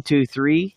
two, three.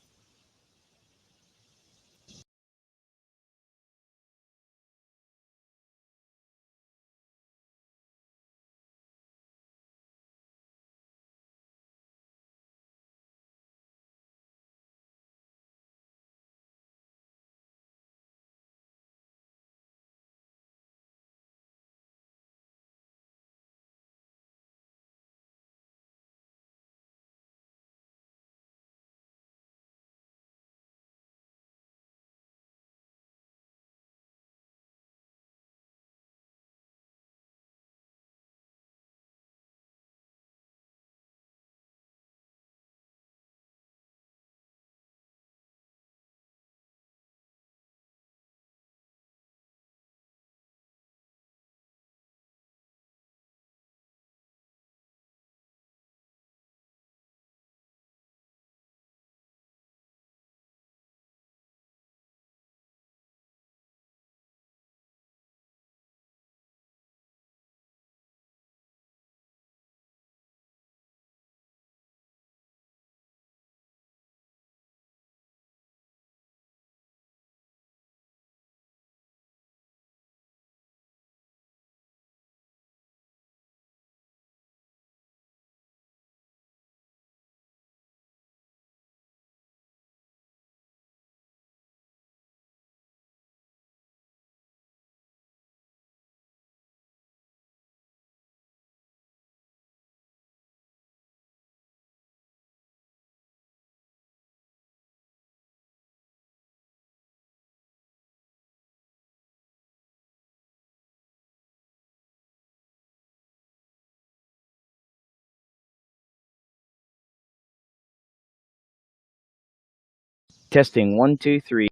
Testing one, two, three.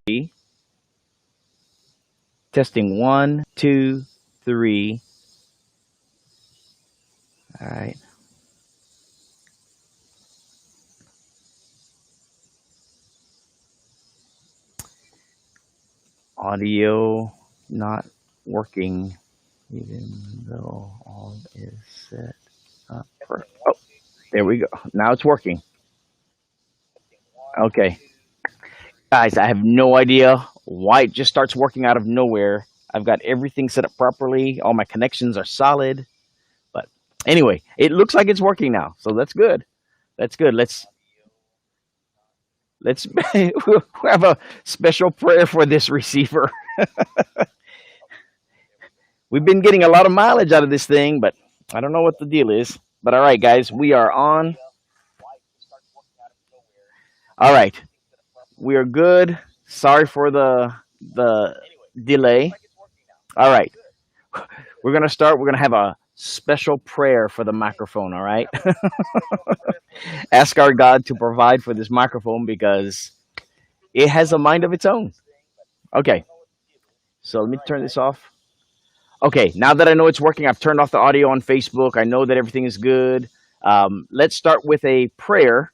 Testing one, two, three. All right. Audio not working, even though all is set up. Oh, there we go. Now it's working. Okay. Guys, I have no idea why it just starts working out of nowhere. I've got everything set up properly. All my connections are solid. But anyway, it looks like it's working now. So that's good. That's good. Let's we'll have a special prayer for this receiver. We've been getting a lot of mileage out of this thing, but I don't know what the deal is. But all right, guys, we are on. All right, we are good. Sorry for the delay. All right, we're gonna start. We're gonna have a special prayer for the microphone. All right, ask our God to provide for this microphone because it has a mind of its own. Okay, so let me turn this off. Okay, now that I know it's working, I've turned off the audio on Facebook. I know that everything is good. Let's start with a prayer,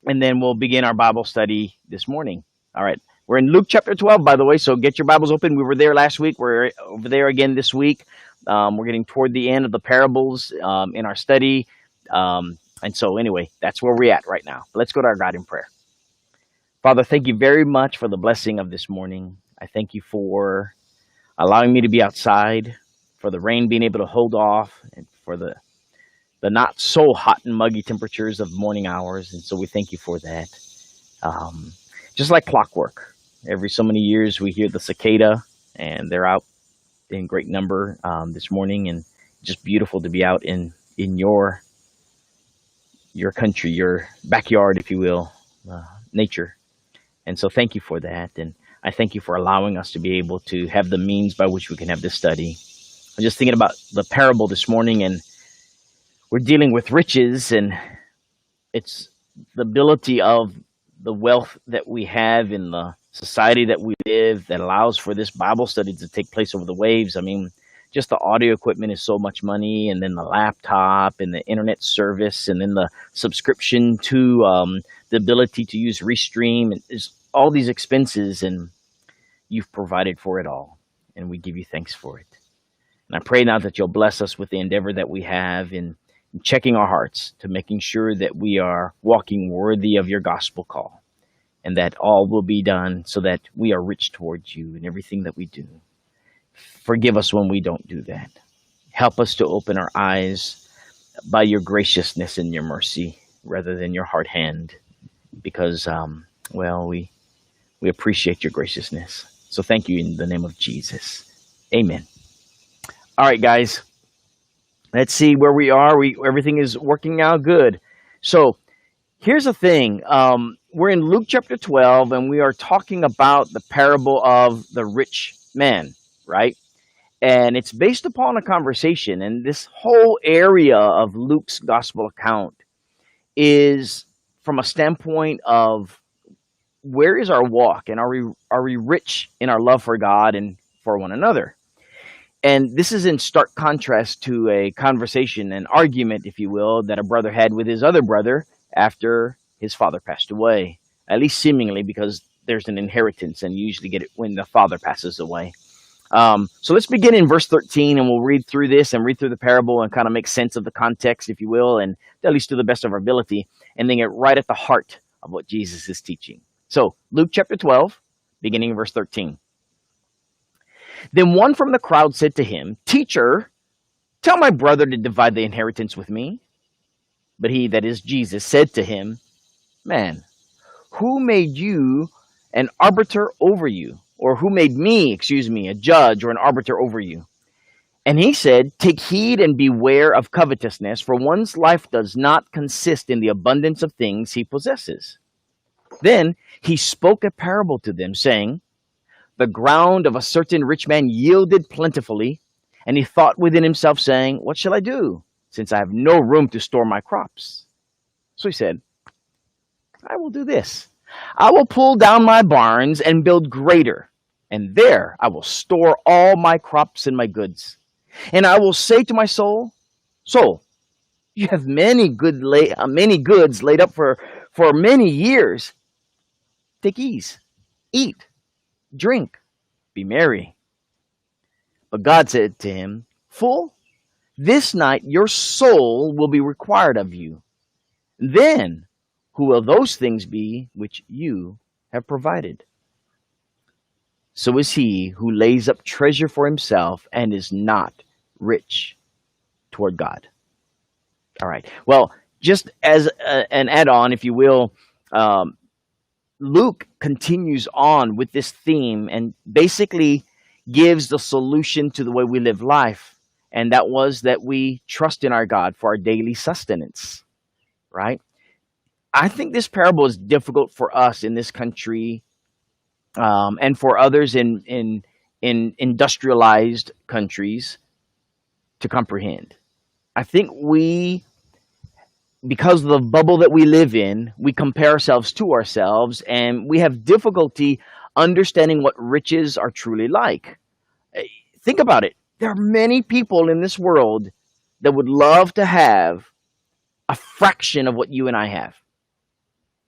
and then we'll begin our Bible study this morning. All right. We're in Luke chapter 12, by the way, so get your Bibles open. We were there last week. We're over there again this week. We're getting toward the end of the parables in our study. And so anyway, that's where we're at right now. Let's go to our God in prayer. Father, thank you very much for the blessing of this morning. I thank you for allowing me to be outside, for the rain being able to hold off, and for the not so hot and muggy temperatures of morning hours. And so we thank you for that. Just like clockwork, every so many years we hear the cicada, and they're out in great number this morning, and just beautiful to be out in your country, your backyard, if you will, nature. And so thank you for that. And I thank you for allowing us to be able to have the means by which we can have this study. I'm just thinking about the parable this morning, and we're dealing with riches, and it's the ability of the wealth that we have in the society that we live that allows for this Bible study to take place over the waves. I mean, just the audio equipment is so much money, and then the laptop and the internet service, and then the subscription to the ability to use Restream, and there's all these expenses, and you've provided for it all, and we give you thanks for it. And I pray now that you'll bless us with the endeavor that we have in checking our hearts to making sure that we are walking worthy of your gospel call, and that all will be done so that we are rich towards you in everything that we do. Forgive us when we don't do that. Help us to open our eyes by your graciousness and your mercy rather than your hard hand, because, well, we appreciate your graciousness. So thank you in the name of Jesus. Amen. All right, guys. Let's see where we are. Everything is working out good. So here's the thing. We're in Luke chapter 12, and we are talking about the parable of the rich man, right? And it's based upon a conversation. And this whole area of Luke's gospel account is from a standpoint of where is our walk, and are we rich in our love for God and for one another? And this is in stark contrast to a conversation, an argument, if you will, that a brother had with his other brother after his father passed away, at least seemingly, because there's an inheritance, and you usually get it when the father passes away. So let's begin in verse 13, and we'll read through this and read through the parable and kind of make sense of the context, if you will, and at least to the best of our ability, and then get right at the heart of what Jesus is teaching. So Luke chapter 12, beginning in verse 13. Then one from the crowd said to him, "Teacher, tell my brother to divide the inheritance with me." But he, that is Jesus, said to him, "Man, who made you an arbiter over you? Or who made me, a judge or an arbiter over you?" And he said, "Take heed and beware of covetousness, for one's life does not consist in the abundance of things he possesses." Then he spoke a parable to them, saying, "The ground of a certain rich man yielded plentifully, and he thought within himself, saying, 'What shall I do, since I have no room to store my crops?' So he said, 'I will do this. I will pull down my barns and build greater, and there I will store all my crops and my goods. And I will say to my soul, Soul, you have many goods laid up for many years. Take ease, eat, drink, be merry.' But God said to him, 'Fool, this night your soul will be required of you. Then who will those things be which you have provided?' So is he who lays up treasure for himself and is not rich toward God." All right. Well, just as an add-on, if you will, Luke continues on with this theme and basically gives the solution to the way we live life. And that was that we trust in our God for our daily sustenance, right? I think this parable is difficult for us in this country, and for others in industrialized countries to comprehend. I think because of the bubble that we live in, we compare ourselves to ourselves, and we have difficulty understanding what riches are truly like. Think about it. There are many people in this world that would love to have a fraction of what you and I have.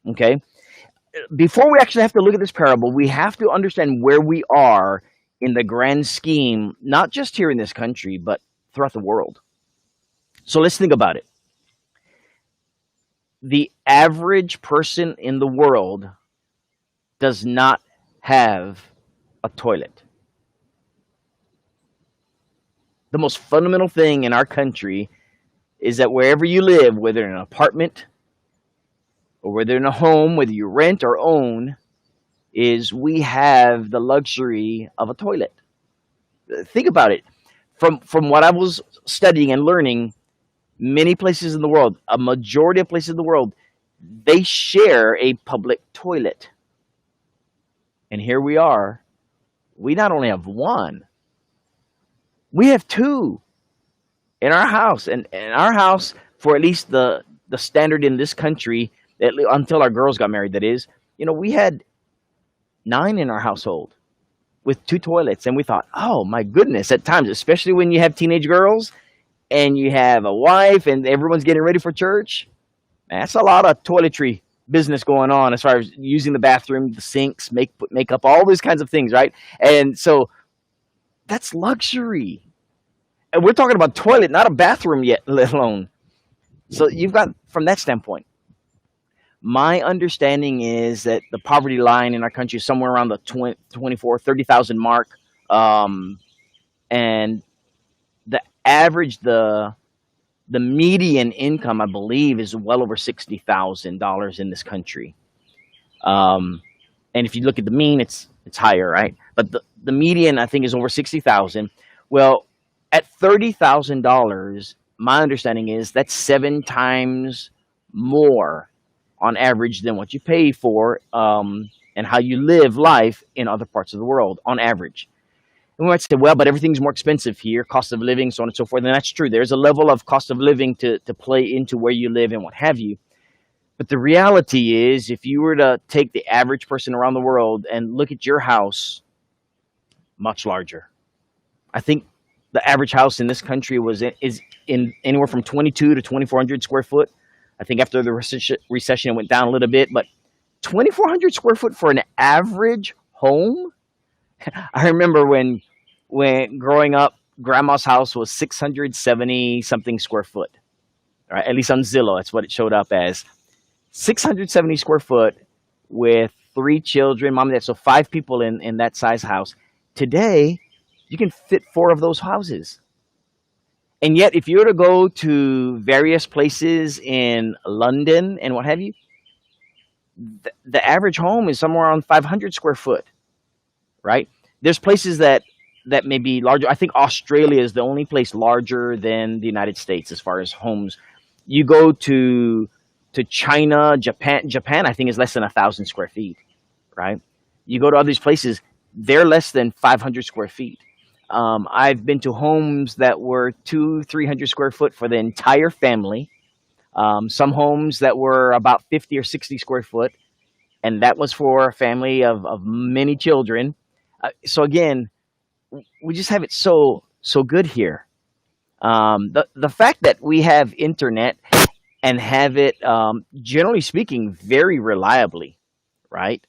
Okay? Before we actually have to look at this parable, we have to understand where we are in the grand scheme, not just here in this country, but throughout the world. So let's think about it. The average person in the world does not have a toilet. The most fundamental thing in our country is that wherever you live, whether in an apartment or whether in a home, whether you rent or own, is we have the luxury of a toilet. Think about it. From what I was studying and learning, many places in the world, a majority of places in the world, they share a public toilet. And here we are. We not only have one, we have two in our house. And in our house, for at least the standard in this country, until our girls got married, that is, we had 9 in our household with 2 toilets. And we thought, oh my goodness, at times, especially when you have teenage girls and you have a wife and everyone's getting ready for church, that's a lot of toiletry business going on as far as using the bathroom, the sinks, makeup, all those kinds of things, right? And so that's luxury. And we're talking about toilet, not a bathroom yet, let alone. So you've got, from that standpoint, my understanding is that the poverty line in our country is somewhere around the 30,000 mark. Um, and the average, the median income, I believe, is well over $60,000 in this country. Um, and if you look at the mean, it's higher, right? But the median, I think, is over 60,000. Well, at $30,000, my understanding is that's 7 times more on average than what you pay for, and how you live life in other parts of the world on average. And we might say, well, but everything's more expensive here, cost of living, so on and so forth. And that's true. There's a level of cost of living to play into where you live and what have you. But the reality is, if you were to take the average person around the world and look at your house, much larger. I think the average house in this country is in anywhere from 22 to 2,400 square foot. I think after the recession, it went down a little bit, but 2,400 square foot for an average home. I remember when growing up, grandma's house was 670 something square foot. Right? At least on Zillow, that's what it showed up as. 670 square foot with 3 children, mom and dad, so 5 people in that size house. Today, you can fit 4 of those houses. And yet, if you were to go to various places in London and what have you, the average home is somewhere around 500 square foot, right? There's places that may be larger. I think Australia is the only place larger than the United States as far as homes. You go to China, Japan, I think is less than 1,000 square feet, right? You go to other these places, they're less than 500 square feet. I've been to homes that were 200-300 square foot for the entire family. Some homes that were about 50 or 60 square foot, and that was for a family of many children. So again, we just have it so good here. The fact that we have internet and have it, generally speaking, very reliably, right?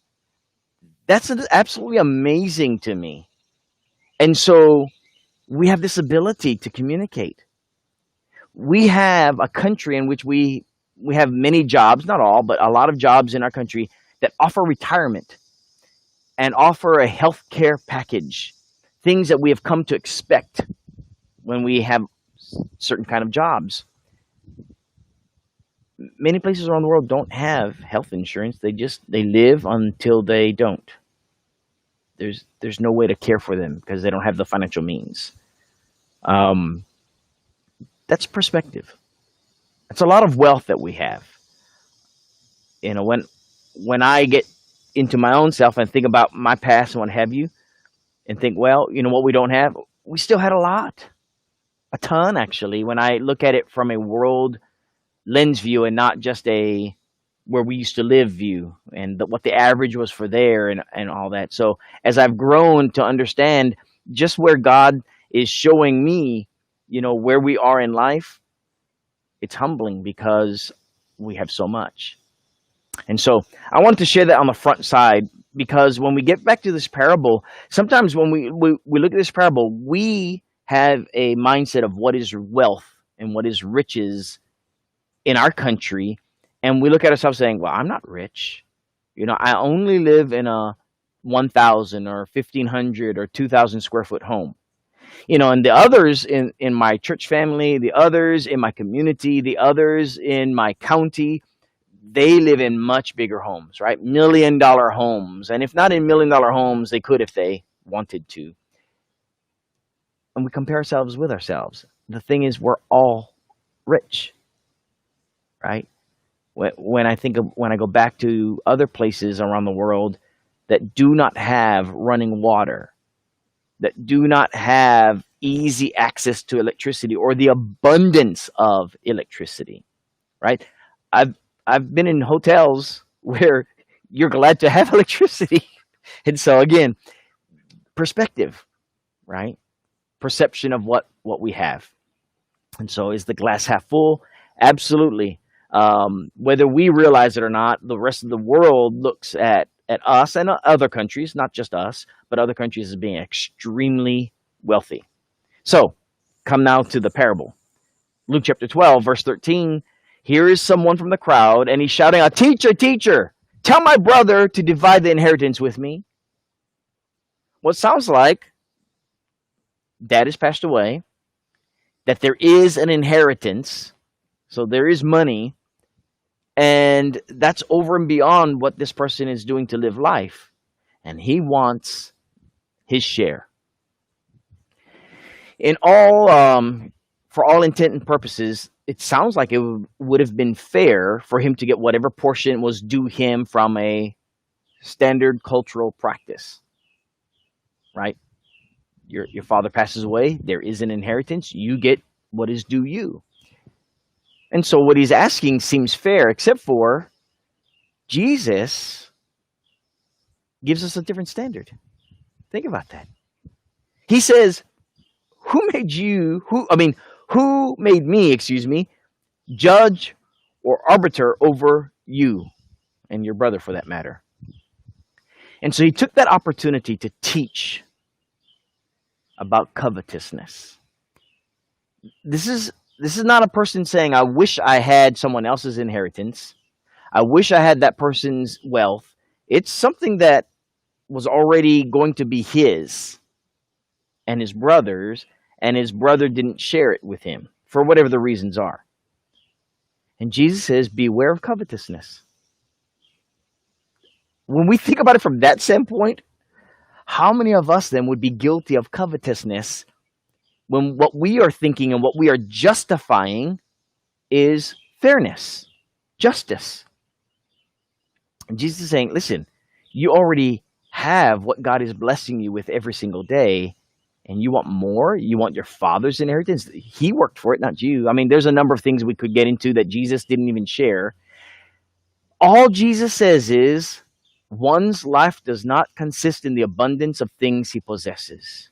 That's absolutely amazing to me. And so we have this ability to communicate. We have a country in which we have many jobs, not all, but a lot of jobs in our country that offer retirement and offer a health care package, things that we have come to expect when we have certain kind of jobs. Many places around the world don't have health insurance. They live until they don't. There's no way to care for them because they don't have the financial means. That's perspective. That's a lot of wealth that we have. You know, when I get into my own self and think about my past and what have you, and think, well, you know what we don't have? We still had a lot. A ton, actually, when I look at it from a world lens view and not just a where we used to live view, and what the average was for there and all that. So as I've grown to understand just where God is showing me, you know, where we are in life, it's humbling because we have so much. And so I wanted to share that on the front side, because when we get back to this parable, sometimes when we look at this parable, we have a mindset of what is wealth and what is riches in our country. And we look at ourselves saying, well, I'm not rich. You know, I only live in a 1,000 or 1,500 or 2,000 square foot home. You know, and the others in my church family, the others in my community, the others in my county, they live in much bigger homes, right? $1 million homes. And if not in $1 million homes, they could if they wanted to. And we compare ourselves with ourselves. The thing is, we're all rich, right? When I go back to other places around the world that do not have running water, that do not have easy access to electricity or the abundance of electricity, right? I've been in hotels where you're glad to have electricity. And so again, perspective, right? Perception of what we have. And so is the glass half full? Absolutely. Whether we realize it or not, the rest of the world looks at us and other countries, not just us, but other countries as being extremely wealthy. So come now to the parable. Luke chapter 12, verse 13, Here is someone from the crowd, and he's shouting out, "Teacher, teacher, tell my brother to divide the inheritance with me." Well, it sounds like dad has passed away, that there is an inheritance, so there is money, and that's over and beyond what this person is doing to live life, and he wants his share. In all, for all intent and purposes, it sounds like it would have been fair for him to get whatever portion was due him from a standard cultural practice, right? Your father passes away, there is an inheritance, you get what is due you. And so what he's asking seems fair, except for Jesus gives us a different standard. Think about that. He says, who made me, judge or arbiter over you and your brother for that matter? And so he took that opportunity to teach about covetousness. This is not a person saying, I wish I had someone else's inheritance. I wish I had that person's wealth. It's something that was already going to be his and his brother's, and his brother didn't share it with him for whatever the reasons are. And Jesus says, beware of covetousness. When we think about it from that standpoint, how many of us then would be guilty of covetousness when what we are thinking and what we are justifying is fairness, justice? And Jesus is saying, listen, you already have what God is blessing you with every single day, and you want more? You want your father's inheritance? He worked for it, not you. I mean, there's a number of things we could get into that Jesus didn't even share. All Jesus says is, one's life does not consist in the abundance of things he possesses.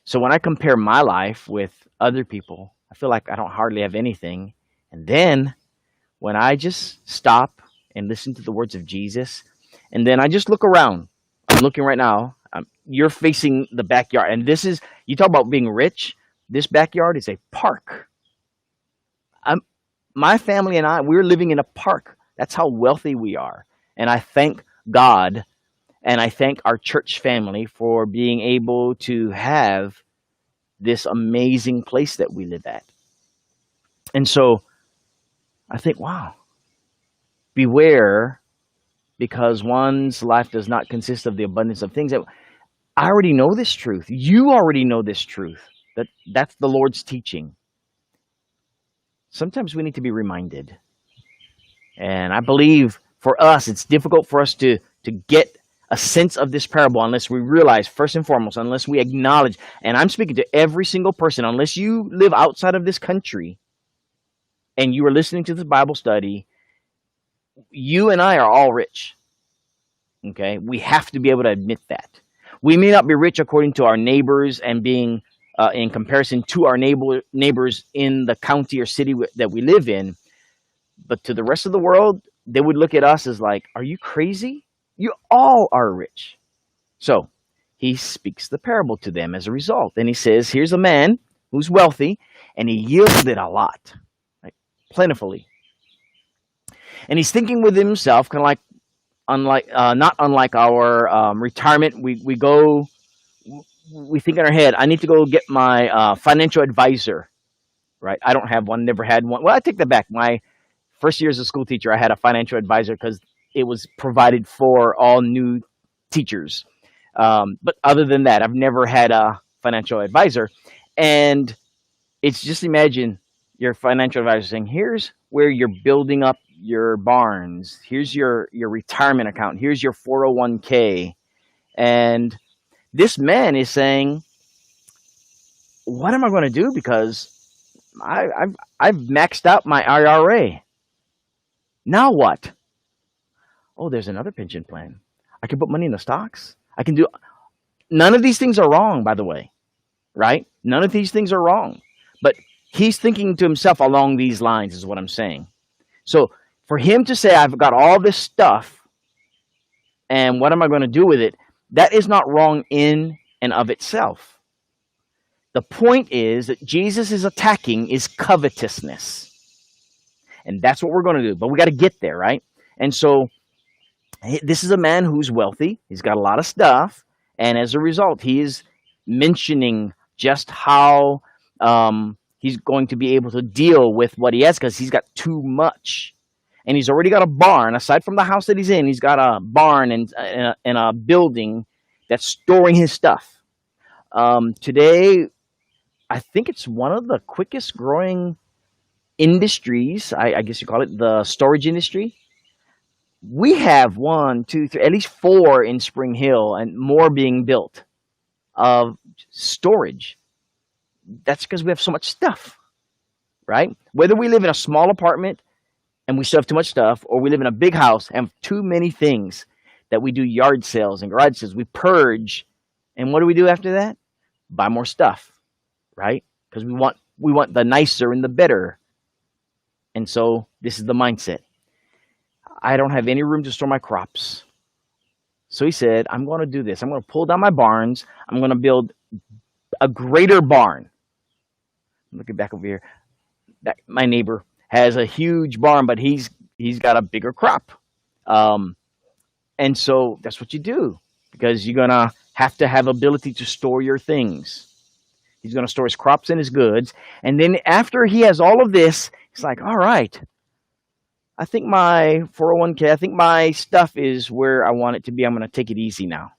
So when I compare my life with other people, I feel like I don't hardly have anything. And then when I just stop and listen to the words of Jesus, and then I just look around. I'm looking right now. You're facing the backyard. And this is, you talk about being rich. This backyard is a park. My family and I, we're living in a park. That's how wealthy we are. And I thank God and I thank our church family for being able to have this amazing place that we live at. And so I think, wow, beware, because one's life does not consist of the abundance of things. I already know this truth. You already know this truth. That's the Lord's teaching. Sometimes we need to be reminded. And I believe for us, it's difficult for us to get a sense of this parable unless we realize, first and foremost, unless we acknowledge, and I'm speaking to every single person, unless you live outside of this country and you are listening to this Bible study, you and I are all rich. Okay? We have to be able to admit that. We may not be rich according to our neighbors and being in comparison to our neighbors in the county or city that we live in, but to the rest of the world, they would look at us as like, are you crazy? You all are rich. So he speaks the parable to them as a result. And he says, here's a man who's wealthy, and he yielded a lot, like plentifully. And he's thinking with himself, kind of like, not unlike our retirement. We think in our head, I need to go get my financial advisor, right? I don't have one, never had one. Well, I take that back. My first year as a school teacher, I had a financial advisor because it was provided for all new teachers. But other than that, I've never had a financial advisor. And it's just imagine your financial advisor saying, here's where you're building up your barns. Here's your retirement account. Here's your 401k. And this man is saying, what am I going to do? Because I've maxed out my IRA. Now what? Oh, there's another pension plan. I can put money in the stocks. I can do. None of these things are wrong, by the way, right? None of these things are wrong. But he's thinking to himself along these lines is what I'm saying. So for him to say, I've got all this stuff, and what am I going to do with it? That is not wrong in and of itself. The point is that Jesus is attacking is covetousness. And that's what we're going to do. But we got to get there, right? And so this is a man who's wealthy. He's got a lot of stuff. And as a result, he is mentioning just how he's going to be able to deal with what he has because he's got too much. And he's already got a barn. Aside from the house that he's in, he's got a barn and a building that's storing his stuff. Today, I think it's one of the quickest growing industries, I guess you call it, the storage industry. We have 1, 2, 3, at least 4 in Spring Hill and more being built of storage. That's because we have so much stuff, right? Whether we live in a small apartment and we still have too much stuff, or we live in a big house and have too many things that we do yard sales and garage sales, we purge. And what do we do after that? Buy more stuff, right? Because we want the nicer and the better. And so this is the mindset. I don't have any room to store my crops. So he said, I'm going to do this. I'm going to pull down my barns. I'm going to build a greater barn. Looking back over here, my neighbor has a huge barn, but he's got a bigger crop. And so that's what you do, because you're going to have ability to store your things. He's going to store his crops and his goods. And then after he has all of this, he's like, all right, I think my 401k, I think my stuff is where I want it to be. I'm going to take it easy now.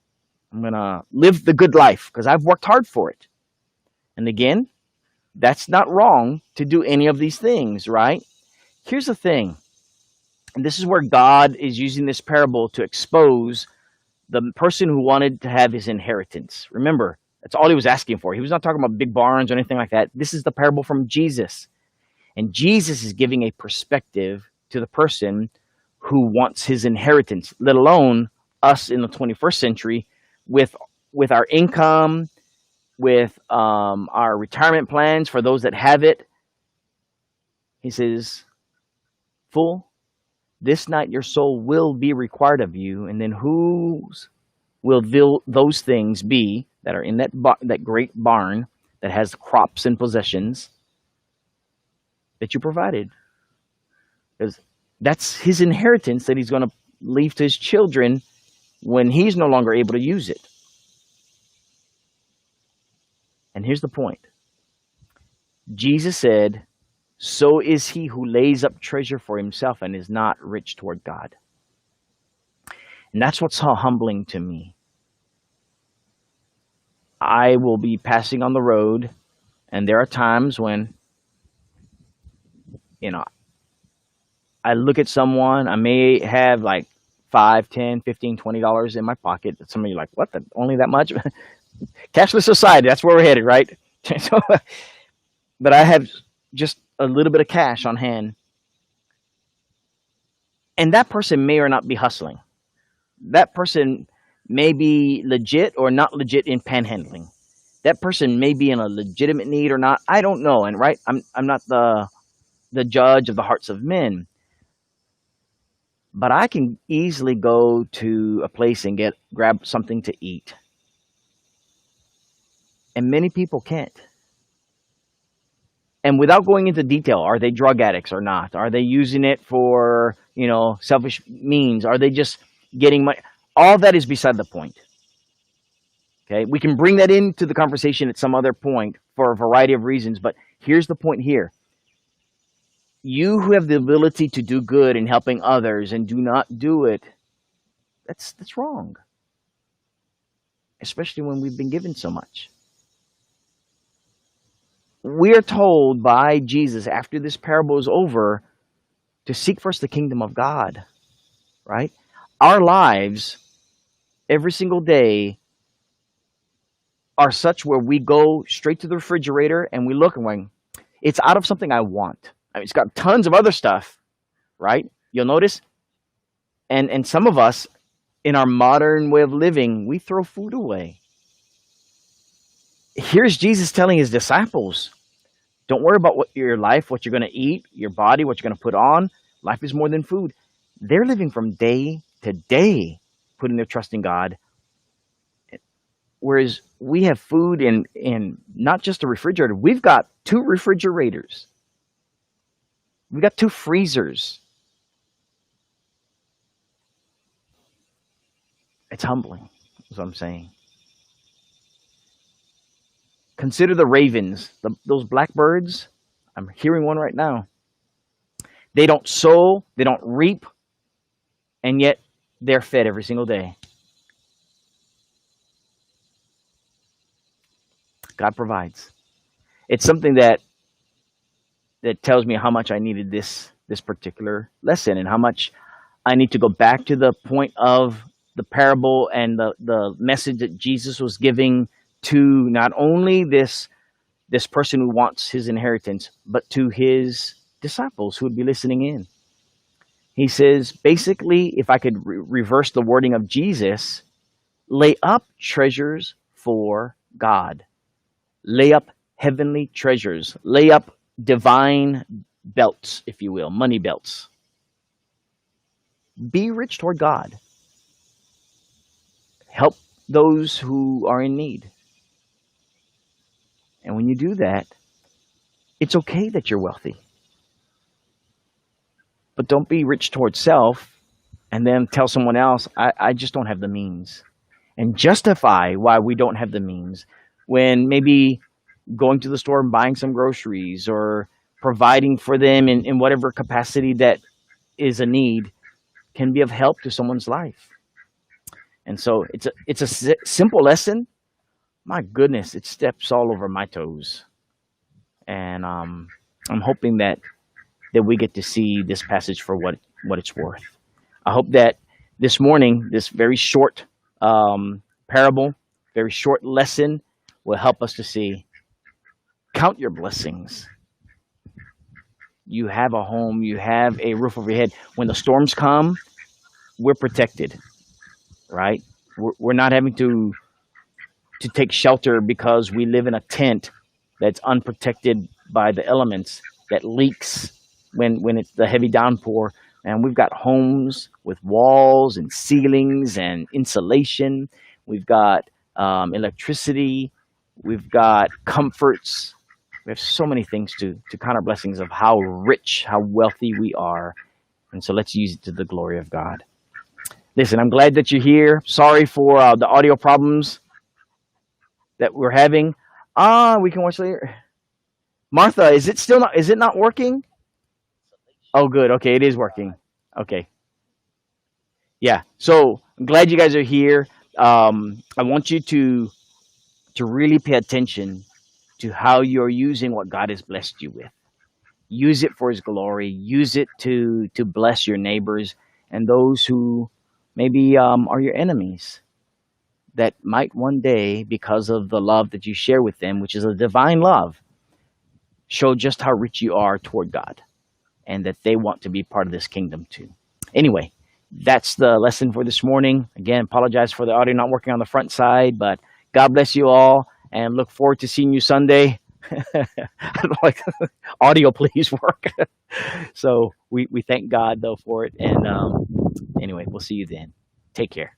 I'm going to live the good life because I've worked hard for it. And again, that's not wrong to do any of these things, right? Here's the thing. And this is where God is using this parable to expose the person who wanted to have his inheritance. Remember, that's all he was asking for. He was not talking about big barns or anything like that. This is the parable from Jesus. And Jesus is giving a perspective to the person who wants his inheritance, let alone us in the 21st century with our income, with our retirement plans for those that have it. He says, fool, this night your soul will be required of you, and then whose will those things be that are in that great barn that has crops and possessions that you provided? Because that's his inheritance that he's going to leave to his children when he's no longer able to use it. And here's the point. Jesus said, so is he who lays up treasure for himself and is not rich toward God. And that's what's so humbling to me. I will be passing on the road, and there are times when, I look at someone, I may have like $5, $10, $15, $20 in my pocket. Some of you are like, what, only that much? Cashless society, that's where we're headed, right? So, but I have just a little bit of cash on hand. And that person may or not be hustling. That person may be legit or not legit in panhandling. That person may be in a legitimate need or not. I don't know. And right, I'm not the judge of the hearts of men. But I can easily go to a place and grab something to eat. And many people can't. And without going into detail, are they drug addicts or not? Are they using it for, selfish means? Are they just getting money? All that is beside the point. Okay, we can bring that into the conversation at some other point for a variety of reasons, but here's the point here. You who have the ability to do good in helping others and do not do it, that's wrong. Especially when we've been given so much. We are told by Jesus after this parable is over to seek first the kingdom of God, right? Our lives every single day are such where we go straight to the refrigerator and we look and we're, it's out of something I want. I mean, it's got tons of other stuff, right? You'll notice. And some of us in our modern way of living, we throw food away. Here's Jesus telling his disciples, don't worry about your life, what you're going to eat, your body, what you're going to put on. Life is more than food. They're living from day to day, putting their trust in God. Whereas we have food in not just a refrigerator, we've got two refrigerators, we've got two freezers. It's humbling, is what I'm saying. Consider the ravens, those blackbirds. I'm hearing one right now. They don't sow, they don't reap, and yet they're fed every single day. God provides. It's something that tells me how much I needed this particular lesson, and how much I need to go back to the point of the parable and the message that Jesus was giving to not only this person who wants his inheritance, but to his disciples who would be listening in. He says, basically, if I could reverse the wording of Jesus, lay up treasures for God. Lay up heavenly treasures. Lay up divine belts, if you will, money belts. Be rich toward God. Help those who are in need. And when you do that, it's okay that you're wealthy. But don't be rich toward self and then tell someone else, I just don't have the means. And justify why we don't have the means, when maybe going to the store and buying some groceries, or providing for them in whatever capacity that is a need, can be of help to someone's life. And so it's a simple lesson. My goodness, it steps all over my toes. And I'm hoping that we get to see this passage for what it's worth. I hope that this morning, this very short parable, very short lesson, will help us to see, count your blessings. You have a home, you have a roof over your head. When the storms come, we're protected, right? We're not having to take shelter because we live in a tent that's unprotected by the elements, that leaks when it's the heavy downpour. And we've got homes with walls and ceilings and insulation. We've got electricity. We've got comforts. We have so many things to count our blessings of how rich, how wealthy we are. And so let's use it to the glory of God. Listen, I'm glad that you're here. Sorry for the audio problems that we're having. We can watch later. Martha, is it not working? Oh, good. Okay, it is working. Okay. Yeah. So I'm glad you guys are here. I want you to really pay attention to how you're using what God has blessed you with. Use it for his glory. Use it to bless your neighbors and those who maybe are your enemies, that might one day, because of the love that you share with them, which is a divine love, show just how rich you are toward God, and that they want to be part of this kingdom too. Anyway, that's the lesson for this morning. Again, apologize for the audio not working on the front side, but God bless you all, and look forward to seeing you Sunday. Like, audio, please work. So we thank God though for it. And anyway, we'll see you then. Take care.